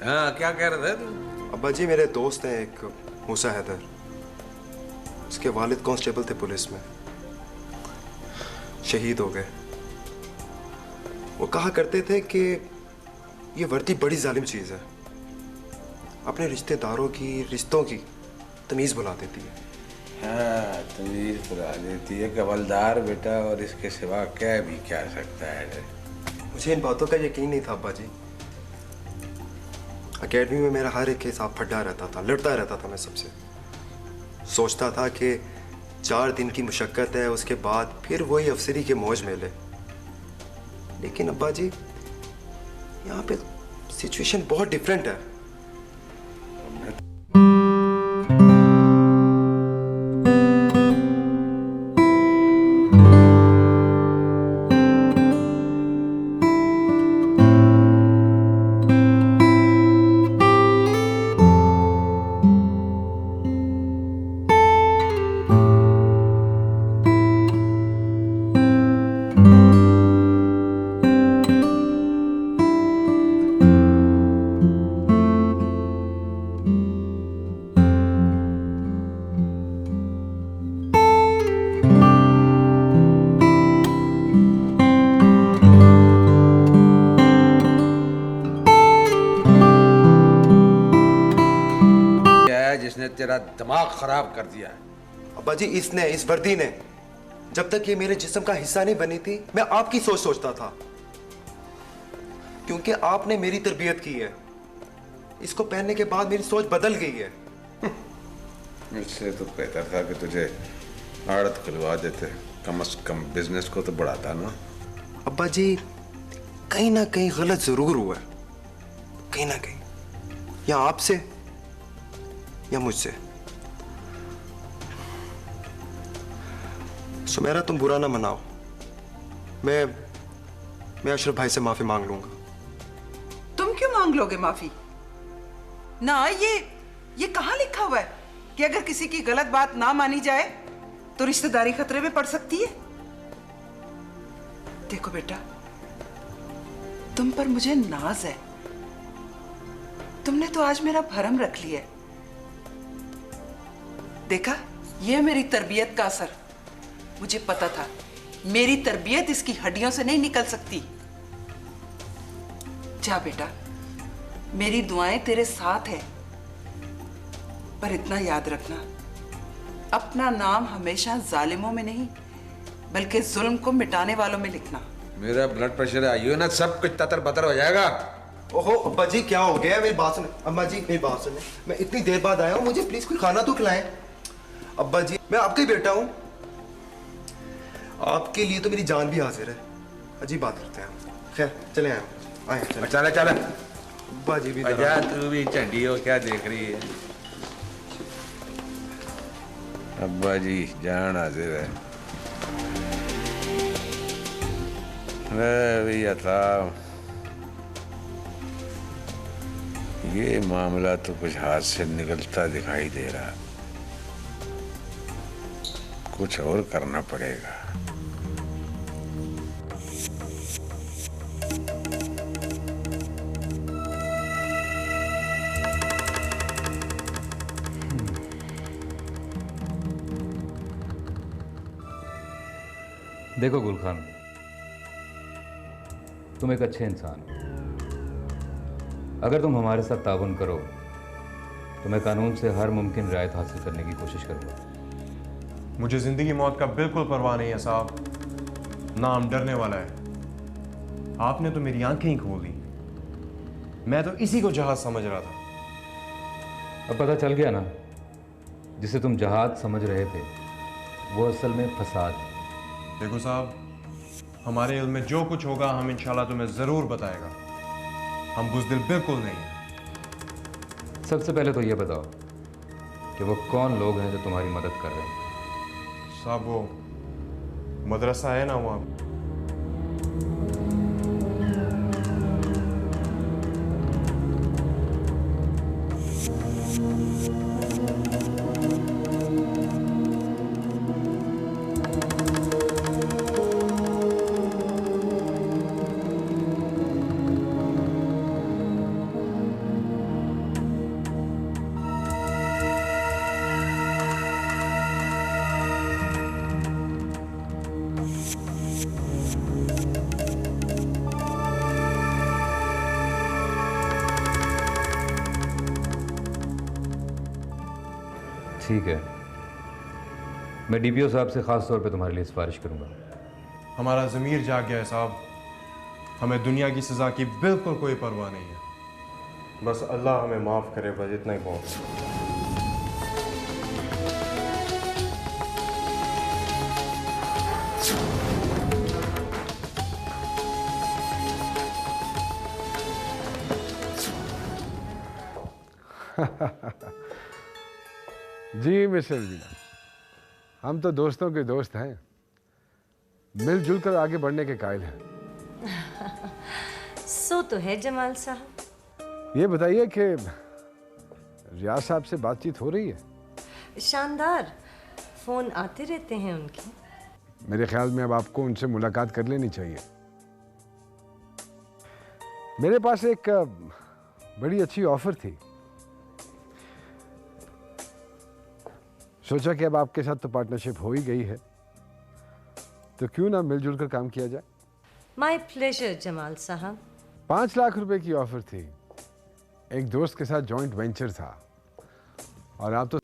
हाँ, क्या कह रहे थे तुम? अब्बा जी, मेरे दोस्त हैं एक मूसा हैदर। उसके वालिद कांस्टेबल थे पुलिस में, शहीद हो गए। वो कहा करते थे कि ये वर्दी बड़ी जालिम चीज़ है, अपने रिश्तेदारों की, रिश्तों की तमीज़ भुला देती है। हाँ, तमीज बुला देती है कवलदार बेटा, और इसके सिवा क्या भी क्या सकता है। मुझे इन बातों का यकीन नहीं था अब्बा जी। अकेडमी में मेरा हर एक हिसाब फटा रहता था, लड़ता रहता था मैं सबसे। सोचता था कि 4 दिन की मुशक्कत है, उसके बाद फिर वही अफसरी के मौज में ले। लेकिन अब्बा जी, यहाँ पे सिचुएशन बहुत डिफरेंट है। जिसने तेरा दिमाग खराब कर दिया। अब्बा जी, इसने, इस वर्दी ने, जब तक ये मेरे जिस्म का हिस्सा नहीं बनी थी, मैं आपकी सोच सोचता था, क्योंकि आपने मेरी तरबियत की है। इसको पहनने के बाद मेरी सोच बदल गई है। इससे तो बेहतर था कि तुझे आड़त खुलवा देते, कम से कम बिजनेस को तो बढ़ाता ना। अब्बा जी, कहीं ना कहीं गलत जरूर हुआ है, कहीं ना कहीं, या आपसे या मुझसे। सुमेरा, तुम बुरा ना मनाओ। मैं अशरफ भाई से माफी मांग लूंगा। तुम क्यों मांग लोगे माफी? ना, ये कहाँ लिखा हुआ है कि अगर किसी की गलत बात ना मानी जाए तो रिश्तेदारी खतरे में पड़ सकती है? देखो बेटा, तुम पर मुझे नाज है। तुमने तो आज मेरा भरम रख लिया है। देखा, यह मेरी तरबियत का असर। मुझे पता था मेरी तरबियत इसकी हड्डियों से नहीं निकल सकती। जा बेटा, मेरी दुआएं तेरे साथ है, पर इतना याद रखना, अपना नाम हमेशा जालिमों में नहीं बल्कि जुल्म को मिटाने वालों में लिखना। मेरा ब्लड प्रेशर आई हो ना, सब कुछ ततर बतर हो जाएगा। ओहो अब्बा जी, क्या हो गया? मेरी बात सुने। अम्मा जी, मेरी बात सुने। मैं इतनी देर बाद आया हूँ, मुझे प्लीज कोई खाना तो खिलाएं। अब्बा जी, मैं आपका ही बेटा हूँ, आपके लिए तो मेरी जान भी हाजिर है। अजीब बात करते हैं। खैर, चले आए चले। चले चले। अब्बा जी भी अजा, तू भी झंडी हो, क्या देख रही है? अब्बा जी जान हाजिर है। भैया था, ये मामला तो कुछ हाथ से निकलता दिखाई दे रहा, कुछ और करना पड़ेगा। देखो गुलखान, तुम एक अच्छे इंसान हो। अगर तुम हमारे साथ ताउन करो तो मैं कानून से हर मुमकिन रियायत हासिल करने की कोशिश करूंगा। मुझे जिंदगी मौत का बिल्कुल परवाह नहीं है साहब, ना हम डरने वाला है। आपने तो मेरी आंखें ही खोल दी, मैं तो इसी को जहाज समझ रहा था। अब पता चल गया ना, जिसे तुम जहाज समझ रहे थे वो असल में फसाद है। देखो साहब, हमारे इल्म में जो कुछ होगा हम इंशाल्लाह तुम्हें जरूर बताएगा। हम बुज़दिल बिल्कुल नहीं हैं। सबसे पहले तो ये बताओ कि वो कौन लोग हैं जो तुम्हारी मदद कर रहे हैं? साहब, वो मदरसा है ना वहाँ, ठीक है, मैं डीपीओ साहब से ख़ास तौर पे तुम्हारे लिए सिफारिश करूँगा। हमारा ज़मीर जाग गया है साहब, हमें दुनिया की सज़ा की बिल्कुल कोई परवाह नहीं है। बस अल्लाह हमें माफ़ करे, बस इतना ही बहुत है। जी मिसेस वीना, हम तो दोस्तों के दोस्त हैं, मिलजुल कर आगे बढ़ने के कायल हैं। सो तो है जमाल साहब। ये बताइए कि रियाज साहब से बातचीत हो रही है? शानदार, फोन आते रहते हैं उनके। मेरे ख्याल में अब आपको उनसे मुलाकात कर लेनी चाहिए। मेरे पास एक बड़ी अच्छी ऑफर थी, सोचा कि अब आपके साथ तो पार्टनरशिप हो ही गई है, तो क्यों ना मिलजुल कर काम किया जाए। माय प्लेजर जमाल साहब। 5 लाख रुपए की ऑफर थी, एक दोस्त के साथ जॉइंट वेंचर था, और आप तो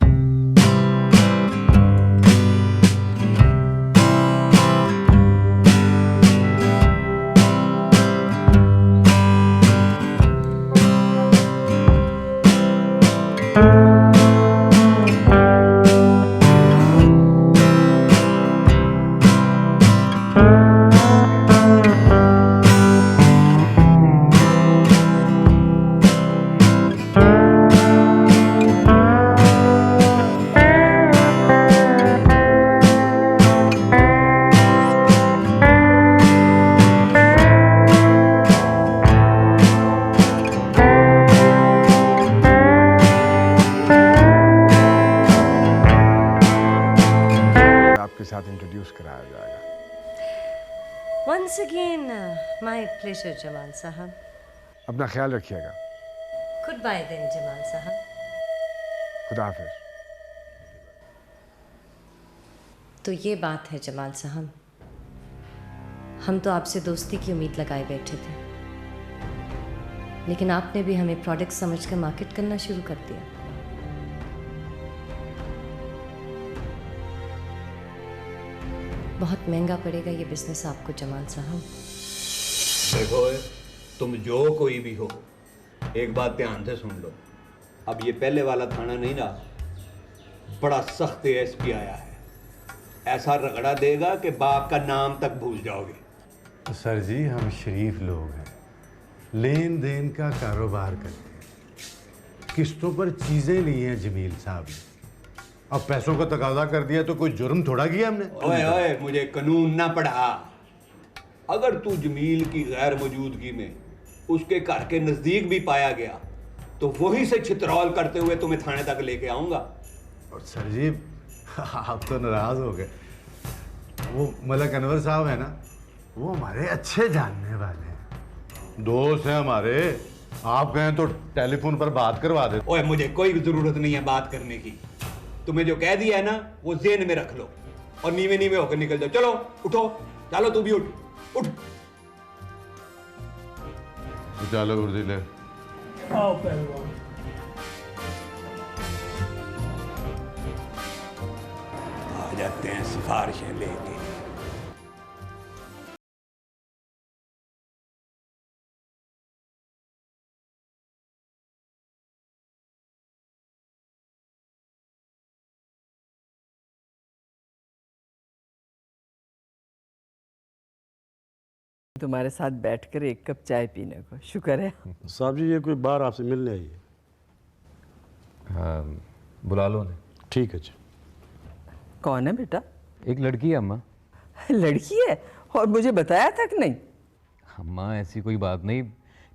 साथ इंट्रोड्यूस कराया जाएगा। Once again my pleasure Jamal साहब। अपना ख्याल रखिएगा। गुड बाय देन जमाल साहब। खुदा हाफिज। तो ये बात है जमाल साहब, हम तो आपसे दोस्ती की उम्मीद लगाए बैठे थे, लेकिन आपने भी हमें प्रोडक्ट समझकर मार्केट करना शुरू कर दिया। बहुत महंगा पड़ेगा ये बिजनेस आपको जमाल साहब। देखो तुम जो कोई भी हो, एक बात ध्यान से सुन लो। अब ये पहले वाला थाना नहीं ना, बड़ा सख्त एसपी आया है, ऐसा रगड़ा देगा कि बाप का नाम तक भूल जाओगे। सर जी, हम शरीफ लोग हैं, लेन देन का कारोबार करते हैं, किस्तों पर चीजें ली हैं जमील साहब ने, अब पैसों का तकाजा कर दिया तो कोई जुर्म थोड़ा किया हमने। ओए ओए, मुझे कानून ना पढ़ा। अगर तू जमील की गैर मौजूदगी में उसके घर के नजदीक भी पाया गया तो वही से छितरौल करते हुए तुम्हें थाने तक लेके आऊंगा। और सर जी, आप तो नाराज हो गए। वो मलक अनवर साहब है ना, वो हमारे अच्छे जानने वाले हैं, दोस्त हैं हमारे। आप कहें तो टेलीफोन पर बात करवा दे। ओए, मुझे कोई जरूरत नहीं है बात करने की। तुम्हें जो कह दिया है ना, वो ज़हन में रख लो और नीवे नीवे होकर निकल जाओ। चलो उठो, चलो तू भी उठ उठ। चलो गुरदिले, आओ पहलवान। आ जाते हैं सिफारिशें लेके। तुम्हारे साथ बैठकर एक कप चाय पीने को। शुक्र है। साहब जी, ये कोई बार आपसे मिलने आई है? हाँ, बुला लो उन्हें। ठीक है जी। कौन है बेटा? एक लड़की है अम्मा। लड़की है? और मुझे बताया तक नहीं। अम्मा, ऐसी कोई बात नहीं,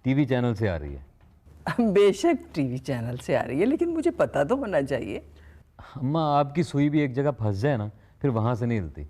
टीवी चैनल से आ रही है। बेशक टीवी चैनल से आ रही है, लेकिन मुझे पता तो होना चाहिए। अम्मा, आपकी सुई भी एक जगह फंस जाए ना, फिर वहां से नहीं हिलती।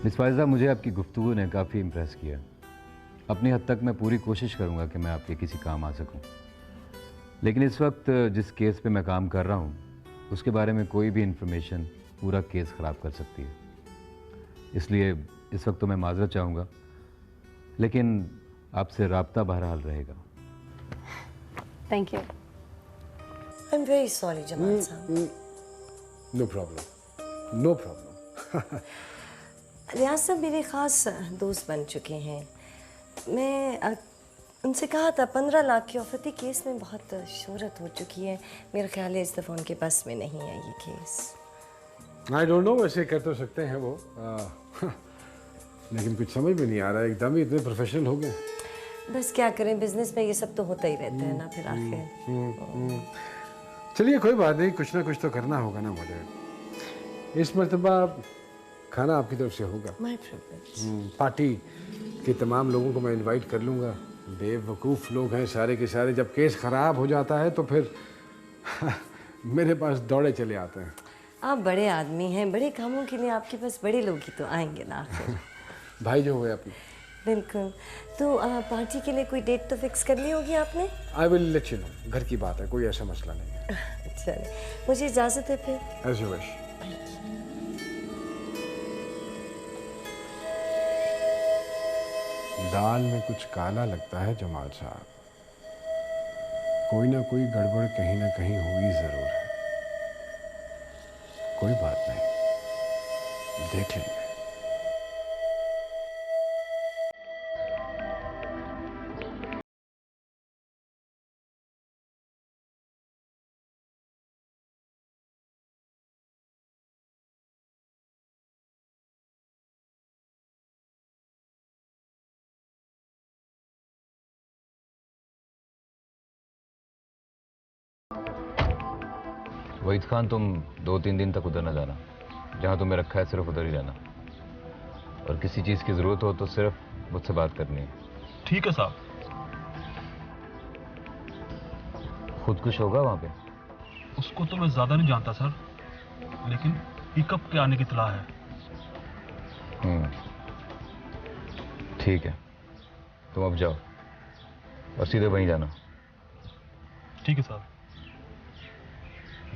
मिस फाइज़ा, मुझे आपकी गुफ्तगू ने काफ़ी इम्प्रेस किया। अपनी हद तक मैं पूरी कोशिश करूंगा कि मैं आपके किसी काम आ सकूं। लेकिन इस वक्त जिस केस पे मैं काम कर रहा हूं, उसके बारे में कोई भी इंफॉर्मेशन पूरा केस ख़राब कर सकती है। इसलिए इस वक्त तो मैं माजरत चाहूँगा, लेकिन आपसे राब्ता बहरहाल रहेगा। Thank you. I am very sorry Jamal sahab. No problem, no problem. Riyaz sahab मेरे ख़ास दोस्त बन चुके हैं। मैं उनसे कहा था 15 लाख की ऑफर थी। केस में बहुत शोहरत हो चुकी है, मेरा ख्याल है इस दफ़ा उनके पास में नहीं है ये केस। आई डोंट नो, वैसे कर तो सकते हैं वो, लेकिन कुछ समझ में नहीं आ रहा है, एकदम ही इतने प्रोफेशनल हो गए। बस क्या करें, बिजनेस में ये सब तो होता ही रहता है ना फिर आखिर। चलिए कोई बात नहीं, कुछ ना कुछ तो करना होगा ना मुझे। इस मरतबा खाना आपकी तरफ से होगा। My privilege. पार्टी के तमाम लोगों को मैं इनवाइट कर लूँगा। बेवकूफ़ लोग हैं सारे के सारे, जब केस ख़राब हो जाता है तो फिर मेरे पास दौड़े चले आते हैं। आप बड़े आदमी हैं, बड़े कामों के लिए आपके पास बड़े लोग ही तो आएंगे ना आखिर। भाई जो हुए अपने। बिल्कुल। तो पार्टी के लिए कोई डेट तो फिक्स कर ली होगी आपने? I will let you know. घर की बात है, कोई ऐसा मसला नहीं है। चलिए, मुझे इजाज़त है फिर। As you wish. दाल में कुछ काला लगता है जमाल साहब, कोई ना कोई गड़बड़ कहीं ना कहीं हुई जरूर है। कोई बात नहीं, देख लेंगे। वहीद खान, तुम 2-3 दिन तक उधर न जाना। जहाँ तुम्हें रखा है सिर्फ उधर ही रहना, और किसी चीज़ की ज़रूरत हो तो सिर्फ मुझसे बात करनी है। ठीक है साहब। खुदकुश होगा वहाँ पे? उसको तो मैं ज़्यादा नहीं जानता सर, लेकिन पिकअप के आने की इत्तला है। ठीक है, तुम अब जाओ और सीधे वहीं जाना। ठीक है साहब।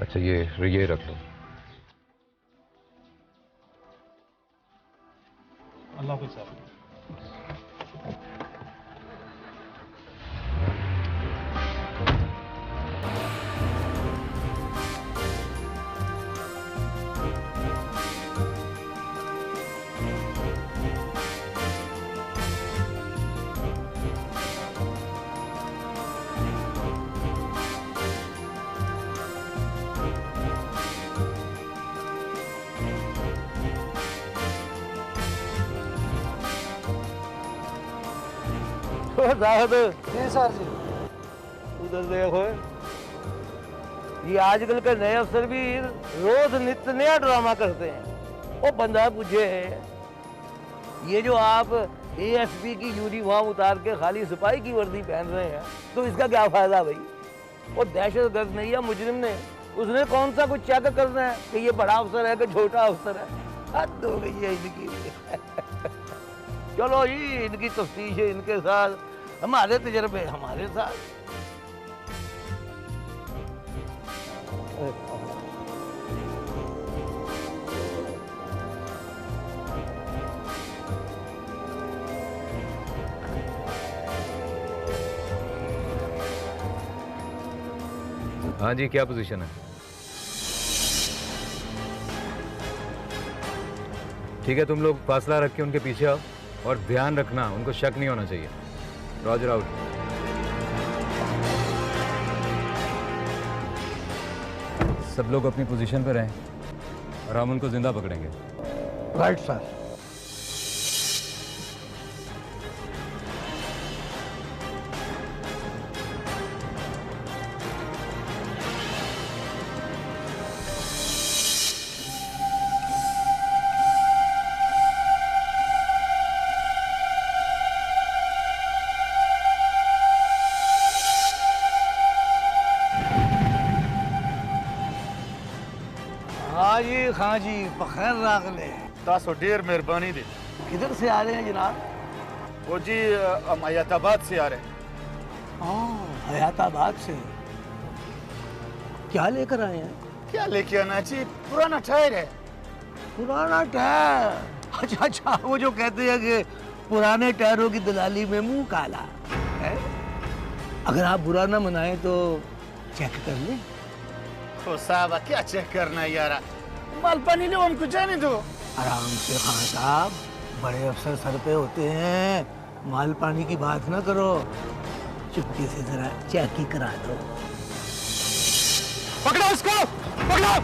अच्छा, ये रख लो। अल्लाह हाफ़िज़ साहब। जी सर जी। उधर देखो, ये आजकल के नए अफसर भी रोज नित्य नया ड्रामा करते हैं। वो बंदा पूछे, ये जो आप एएसपी की यूनिफॉर्म उतार के खाली सिपाही की वर्दी पहन रहे हैं, तो इसका क्या फायदा भाई? वो दहशतगर्द नहीं है, मुजरिम ने, उसने कौन सा कुछ चेक करना है कि ये बड़ा अफसर है कि छोटा अफसर है? हद हो गई है इनकी। चलो जी, इनकी तफ्तीश है इनके साथ, हमारे तजर्बे हमारे साथ। हाँ जी, क्या पोजीशन है? ठीक है, तुम लोग फासला रख के उनके पीछे आओ, और ध्यान रखना उनको शक नहीं होना चाहिए। Roger out. सब लोग अपनी पोजीशन पर रहें और हम उनको जिंदा पकड़ेंगे। Right sir. खां जी बखैर रागले तासो ढेर मेहरबानी दे। किधर से आ रहे हैं जनाब? वो जी हम हयाताबाद से आ रहे हैं। हयाताबाद से क्या लेकर आए हैं? क्या लेके आना जी? पुराना टायर है। पुराना टायर? अच्छा अच्छा, वो जो कहते हैं कि पुराने टायरों की दलाली में मुंह काला है। अगर आप बुरा ना मनाएं तो चेक कर लें। तो साहब क्या चेक करना है यार? माल पानी लो, हमको जाने दो। आराम से खान साहब, बड़े अफसर सर पे होते हैं, माल पानी की बात ना करो, चुपके से जरा चेक ही करा दो। पकड़ो इसको, पकड़ो।